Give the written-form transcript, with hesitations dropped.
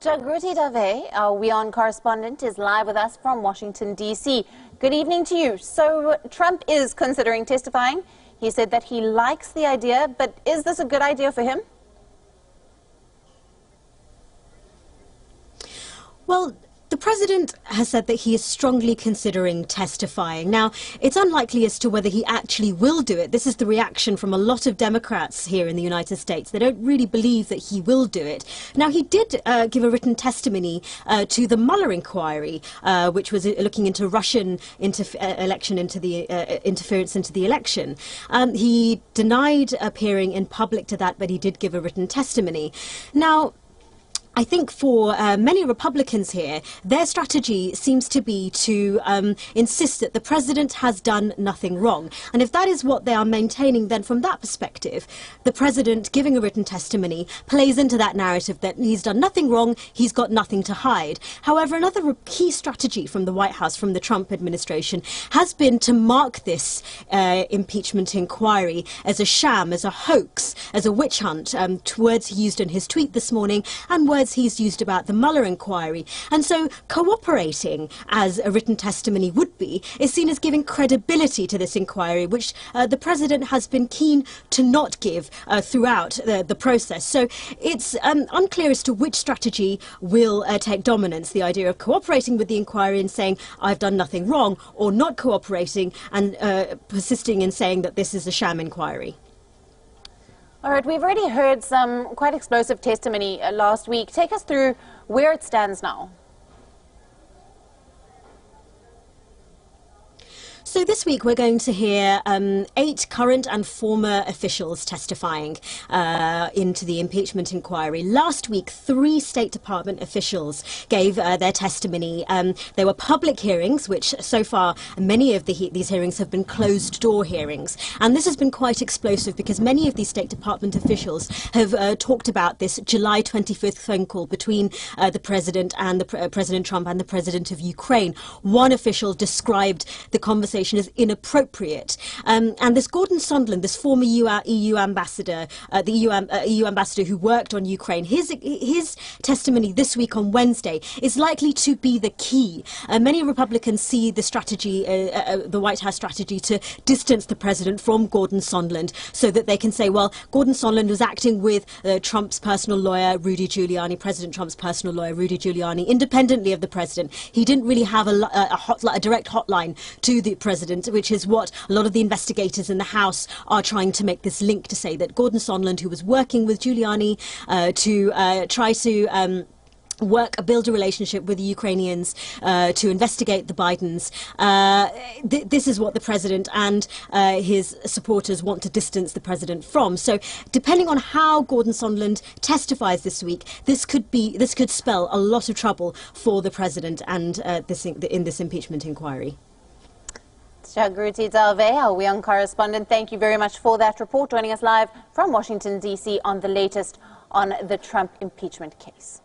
Jagruti Dave, our WION Correspondent, is live with us from Washington, D.C. Good evening to you. So Trump is considering testifying. He said that he likes the idea, but is this a good idea for him? Well, the president has said that he is strongly considering testifying. Now, it's unlikely as to whether he actually will do it. This is the reaction from a lot of Democrats here in the United States. They don't really believe that he will do it. Now, he did give a written testimony to the Mueller inquiry, which was looking into Russian interference into the election. He denied appearing in public to that, but he did give a written testimony. Now, I think for many Republicans here, their strategy seems to be to insist that the president has done nothing wrong. And if that is what they are maintaining, then from that perspective, the president giving a written testimony plays into that narrative that he's done nothing wrong, he's got nothing to hide. However, another key strategy from the White House, from the Trump administration, has been to mark this impeachment inquiry as a sham, as a hoax, as a witch hunt, words he used in his tweet this morning and words he's used about the Mueller inquiry. And so cooperating, as a written testimony would be, is seen as giving credibility to this inquiry, which the president has been keen to not give throughout the process. So it's unclear as to which strategy will take dominance, the idea of cooperating with the inquiry and saying, I've done nothing wrong, or not cooperating and persisting in saying that this is a sham inquiry. All right, we've already heard some quite explosive testimony last week. Take us through where it stands now. So this week we're going to hear 8 current and former officials testifying into the impeachment inquiry. Last week, 3 State Department officials gave their testimony. There were public hearings, which so far many of these hearings have been closed-door hearings. And this has been quite explosive because many of these State Department officials have talked about this July 25th phone call between the president and President Trump and the president of Ukraine. One official described the conversation as inappropriate. And this Gordon Sondland, this former EU ambassador, the EU ambassador who worked on Ukraine, his testimony this week on Wednesday is likely to be the key. Many Republicans see the strategy, the White House strategy, to distance the president from Gordon Sondland so that they can say, well, Gordon Sondland was acting with Trump's personal lawyer, Rudy Giuliani, President Trump's personal lawyer, Rudy Giuliani, independently of the president. He didn't really have a direct hotline to the president, which is what a lot of the investigators in the House are trying to make this link to say that Gordon Sondland, who was working with Giuliani to try to build a relationship with the Ukrainians to investigate the Bidens. This is what the president and his supporters want to distance the president from. So depending on how Gordon Sondland testifies this week, this could spell a lot of trouble for the president and in this impeachment inquiry. Jagruti Dave, our WION Correspondent, thank you very much for that report, joining us live from Washington, D.C. on the latest on the Trump impeachment case.